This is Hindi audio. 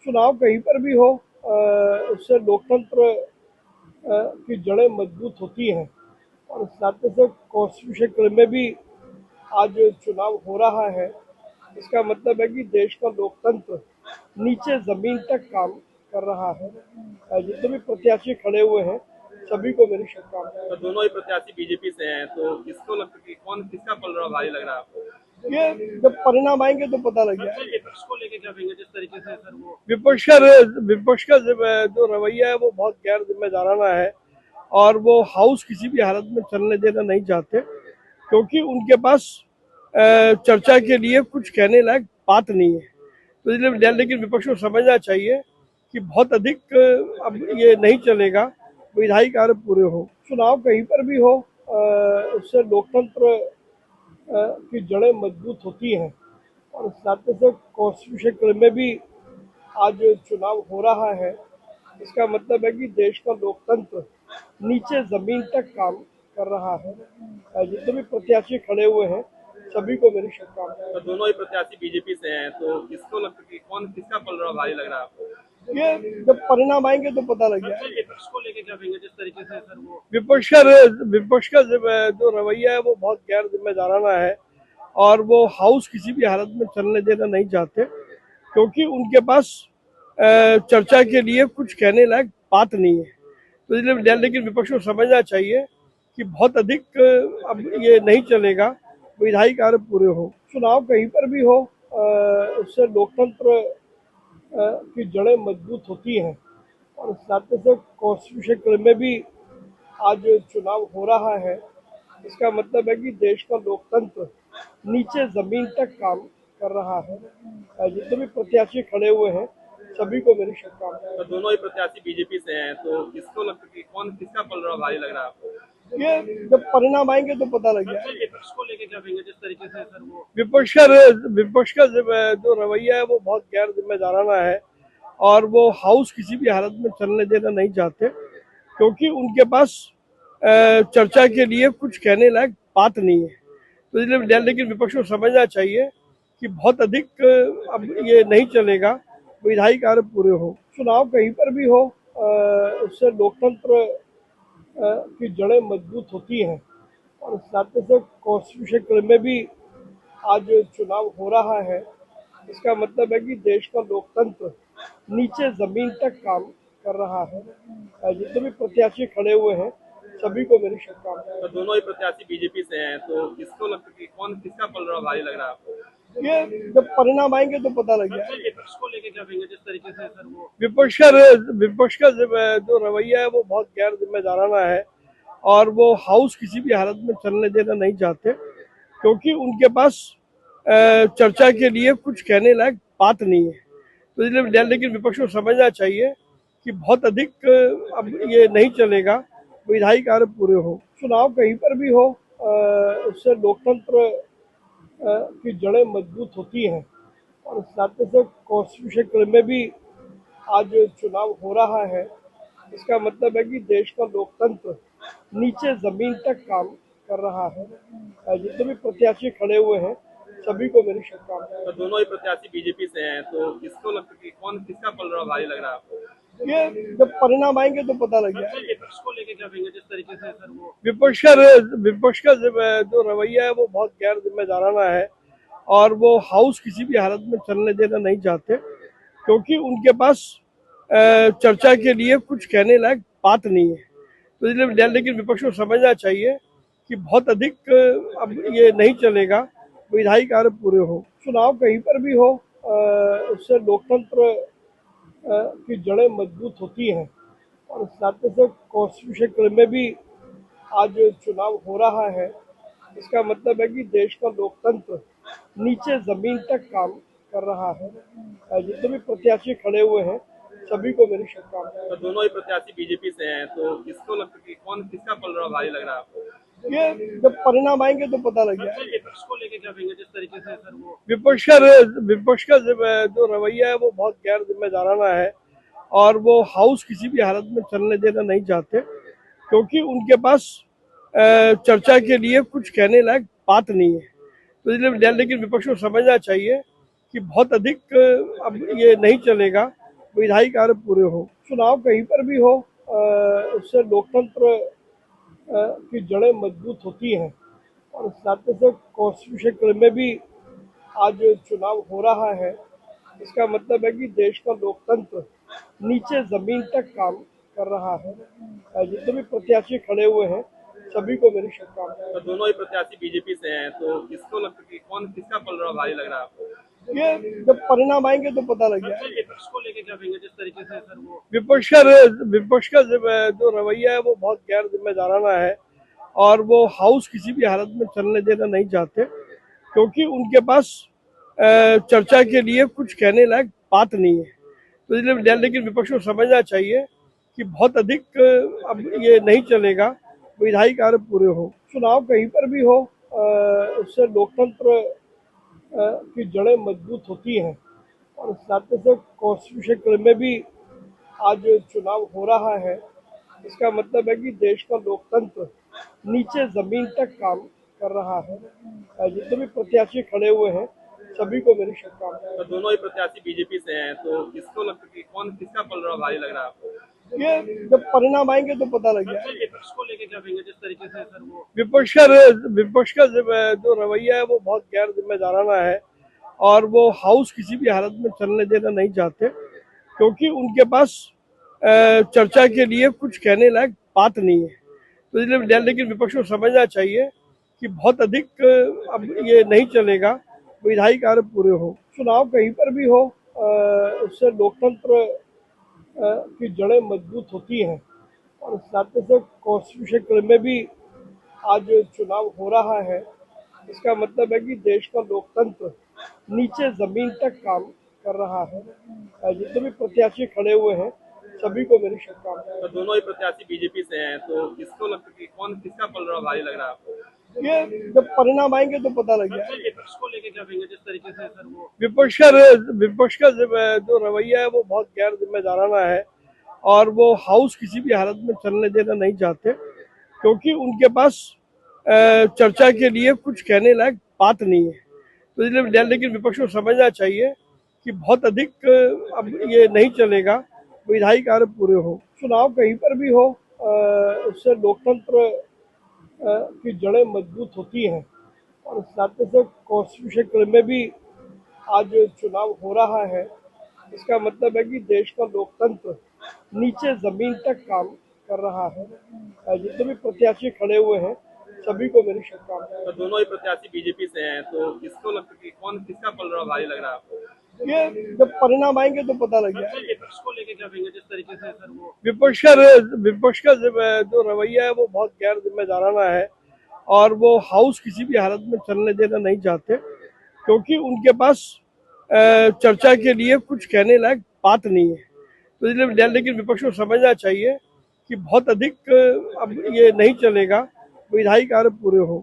चुनाव कहीं पर भी हो, उससे लोकतंत्र की जड़ें मजबूत होती हैं। और इस नाते से कॉन्स्टिट्यूशन में भी आज चुनाव हो रहा है। इसका मतलब है कि देश का लोकतंत्र नीचे जमीन तक काम कर रहा है। जितने भी प्रत्याशी खड़े हुए हैं सभी को मेरी शुभकामनाएं। तो दोनों ही प्रत्याशी बीजेपी से हैं, तो किसको लगता है कि कौन किसका पलड़ा भारी लग रहा है आपको? ये जब परिणाम आएंगे तो पता लग जाएगा। विपक्ष को लेके क्या कहेंगे, जिस तरीके से सर वो विपक्ष का जो रवैया है वो बहुत गैर जिम्मेदाराना है और वो हाउस किसी भी हालत में चलने देना नहीं चाहते, क्योंकि उनके पास चर्चा के लिए कुछ कहने लायक बात नहीं है। तो इसलिए लेकिन विपक्ष को समझना चाहिए कि बहुत अधिक अब ये नहीं चलेगा, विधायी कार्य पूरे हो। चुनाव कहीं पर भी हो, उससे लोकतंत्र की जड़ें मजबूत होती हैं। और इस नाते से कॉन्स्टिट्यूशन में भी आज चुनाव हो रहा है। इसका मतलब है कि देश का लोकतंत्र नीचे जमीन तक काम कर रहा है। जितने भी प्रत्याशी खड़े हुए हैं सभी को मेरी शुभकामनाएं। तो दोनों ही प्रत्याशी बीजेपी से हैं, तो किसको लगता है कि कौन किसका पलड़ा भारी लग रहा है आपको? ये जब परिणाम आएंगे तो पता लग जाएगा। विपक्ष को लेके क्या कहेंगे, जिस तरीके से सर वो विपक्ष का जो रवैया है वो बहुत गैर जिम्मेदाराना है और वो हाउस किसी भी हालत में चलने देना नहीं चाहते, क्योंकि उनके पास चर्चा के लिए कुछ कहने लायक बात नहीं है। तो इसलिए लेकिन विपक्ष को समझना चाहिए कि बहुत अधिक अब ये नहीं चलेगा, विधायी कार्य पूरे हो। चुनाव कहीं पर भी हो, उससे लोकतंत्र की जड़ें मजबूत होती हैं। और इस नाते से कॉन्स्टिट्यूशन में भी आज चुनाव हो रहा है। इसका मतलब है कि देश का लोकतंत्र नीचे जमीन तक काम कर रहा है। जितने भी प्रत्याशी खड़े हुए हैं सभी को मेरी शुभकामनाएं। तो दोनों ही प्रत्याशी बीजेपी से हैं, तो किसको लगता है कि कौन किसका पलड़ा भारी लग रहा है आपको? ये जब परिणाम आएंगे तो पता लग जाएगा। विपक्ष को लेके क्या कहेंगे, जिस तरीके से सर वो विपक्ष का जो रवैया है वो बहुत गैर जिम्मेदाराना है और वो हाउस किसी भी हालत में चलने देना नहीं चाहते, क्योंकि उनके पास चर्चा के लिए कुछ कहने लायक बात नहीं है। तो इसलिए लेकिन विपक्ष को समझना चाहिए कि बहुत अधिक अब ये नहीं चलेगा, विधायी कार्य पूरे हो। चुनाव कहीं पर भी हो, उससे लोकतंत्र की जड़ें मजबूत होती हैं। और इस नाते से कॉन्स्टिट्यूशन में भी आज चुनाव हो रहा है। इसका मतलब है कि देश का लोकतंत्र नीचे जमीन तक काम कर रहा है। जितने भी प्रत्याशी खड़े हुए हैं सभी को मेरी शुभकामनाएं। तो दोनों ही प्रत्याशी बीजेपी से हैं, तो किसको लगता है कि कौन किसका पलड़ा भारी लग रहा है आपको? ये जब परिणाम आएंगे तो पता लग जाएगा। विपक्ष को लेके क्या कहेंगे, जिस तरीके से सर वो विपक्ष का जो रवैया है वो बहुत गैर जिम्मेदाराना है और वो हाउस किसी भी हालत में चलने देना नहीं चाहते, क्योंकि उनके पास चर्चा के लिए कुछ कहने लायक बात नहीं है। तो इसलिए लेकिन विपक्ष को समझना चाहिए कि बहुत अधिक अब ये नहीं चलेगा, विधायी कार्य पूरे हो। चुनाव कहीं पर भी हो, उससे लोकतंत्र की जड़ें मजबूत होती हैं। और इस नाते से कॉन्स्टिट्यूशन में भी आज चुनाव हो रहा है। इसका मतलब है कि देश का लोकतंत्र नीचे जमीन तक काम कर रहा है। जितने भी प्रत्याशी खड़े हुए हैं सभी को मेरी शुभकामनाएं। तो दोनों ही प्रत्याशी बीजेपी से हैं, तो किसको लगता है कि कौन किसका पलड़ा भारी लग रहा है आपको? ये जब परिणाम आएंगे तो पता लग जाएगा। विपक्ष को लेके क्या कहेंगे, जिस तरीके से सर वो विपक्ष का जो रवैया है वो बहुत गैर जिम्मेदाराना है और वो हाउस किसी भी हालत में चलने देना नहीं चाहते, क्योंकि उनके पास चर्चा के लिए कुछ कहने लायक बात नहीं है। तो इसलिए लेकिन विपक्ष को समझना चाहिए कि बहुत अधिक अब ये नहीं चलेगा, विधायी कार्य पूरे हो। चुनाव कहीं पर भी हो, उससे लोकतंत्र की जड़ें मजबूत होती हैं। और इस नाते से कॉन्स्टिट्यूशन में भी आज चुनाव हो रहा है। इसका मतलब है कि देश का लोकतंत्र नीचे जमीन तक काम कर रहा है। जितने भी प्रत्याशी खड़े हुए हैं सभी को मेरी शुभकामनाएं। तो दोनों ही प्रत्याशी बीजेपी से हैं, तो किसको लगता है कि कौन किसका पलड़ा भारी लग रहा है आपको? ये जब परिणाम आएंगे तो पता लग जाएगा। विपक्ष को लेके क्या कहेंगे, जिस तरीके से सर वो विपक्ष का जो रवैया है वो बहुत गैर जिम्मेदाराना है और वो हाउस किसी भी हालत में चलने देना नहीं चाहते, क्योंकि उनके पास चर्चा के लिए कुछ कहने लायक बात नहीं है। तो इसलिए लेकिन विपक्ष को समझना चाहिए कि बहुत अधिक अब ये नहीं चलेगा, विधायी कार्य पूरे हो। चुनाव कहीं पर भी हो, उससे लोकतंत्र की जड़ें मजबूत होती हैं और इस नाते से कॉन्स्टिट्यूशन क्लब में भी आज चुनाव हो रहा है। इसका मतलब है कि देश का लोकतंत्र नीचे जमीन तक काम कर रहा है। जितने भी प्रत्याशी खड़े हुए हैं सभी को मेरी शुभकामनाएं। तो दोनों ही प्रत्याशी बीजेपी से हैं, तो किसको लगता है कि कौन किसका पलड़ा भारी लग रहा है आपको? ये जब परिणाम आएंगे तो पता लग जाएगा। विपक्ष को लेके क्या कहेंगे, जिस तरीके से सर वो विपक्ष का जो रवैया है वो बहुत गैर जिम्मेदाराना है और वो हाउस किसी भी हालत में चलने देना नहीं चाहते, क्योंकि उनके पास चर्चा के लिए कुछ कहने लायक बात नहीं है। तो इसलिए लेकिन विपक्ष को समझना चाहिए कि बहुत अधिक अब ये नहीं चलेगा, विधायी कार्य पूरे हो। चुनाव कहीं पर भी हो, उससे लोकतंत्र की जड़ें मजबूत होती हैं और इस नाते से कॉन्स्टिट्यूशन क्लब में भी आज चुनाव हो रहा है। इसका मतलब है कि देश का लोकतंत्र नीचे जमीन तक काम कर रहा है। जितने भी प्रत्याशी खड़े हुए हैं सभी को मेरी शुभकामनाएं। तो दोनों ही प्रत्याशी बीजेपी से हैं, तो किसको लगता है कि कौन किसका पलड़ा भारी लग रहा है आपको? ये जब परिणाम आएंगे तो पता लग जाएगा। विपक्ष को लेके क्या कहेंगे, जिस तरीके से सर वो विपक्ष का जो रवैया है वो बहुत गैर जिम्मेदाराना है और वो हाउस किसी भी हालत में चलने देना नहीं चाहते, क्योंकि उनके पास चर्चा के लिए कुछ कहने लायक बात नहीं है। तो इसलिए लेकिन विपक्ष को समझना चाहिए कि बहुत अधिक अब ये नहीं चलेगा, विधायी कार्य पूरे हो। चुनाव कहीं पर भी हो, उससे लोकतंत्र की जड़ें मजबूत होती हैं और इस नाते से कॉन्स्टिट्यूशन क्लब में भी आज चुनाव हो रहा है। इसका मतलब है कि देश का लोकतंत्र नीचे जमीन तक काम कर रहा है। जितने भी प्रत्याशी खड़े हुए हैं सभी को मेरी शुभकामनाएं। तो दोनों ही प्रत्याशी बीजेपी से हैं, तो किसको लगता है कि कौन किसका पलड़ा भारी लग रहा है आपको? ये जब परिणाम आएंगे तो पता लग जाएगा। विपक्ष को लेके क्या कहेंगे, जिस तरीके से सर वो विपक्ष का जो रवैया है वो बहुत गैर जिम्मेदाराना है और वो हाउस किसी भी हालत में चलने देना नहीं चाहते, क्योंकि उनके पास चर्चा के लिए कुछ कहने लायक बात नहीं है। तो इसलिए लेकिन विपक्ष को समझना चाहिए कि बहुत अधिक अब ये नहीं चलेगा, विधायी कार्य पूरे हो। चुनाव कहीं पर भी हो, उससे लोकतंत्र की जड़ें मजबूत होती हैं और इस नाते से कॉन्स्टिट्यूशन क्लब में भी आज चुनाव हो रहा है। इसका मतलब है कि देश का लोकतंत्र नीचे जमीन तक काम कर रहा है। जितने भी प्रत्याशी खड़े हुए हैं सभी को मेरी शुभकामनाएं। तो दोनों ही प्रत्याशी बीजेपी से हैं, तो किसको लगता है कि कौन किसका पलड़ा भारी लग रहा है आपको? ये जब परिणाम आएंगे तो पता लग जाएगा। विपक्ष को लेके क्या कहेंगे, जिस तरीके से सर वो विपक्ष का जो रवैया है वो बहुत गैर जिम्मेदाराना है और वो हाउस किसी भी हालत में चलने देना नहीं चाहते, क्योंकि उनके पास चर्चा के लिए कुछ कहने लायक बात नहीं है। तो इसलिए लेकिन विपक्ष को समझना चाहिए कि बहुत अधिक अब ये नहीं चलेगा, विधायी कार्य पूरे हो।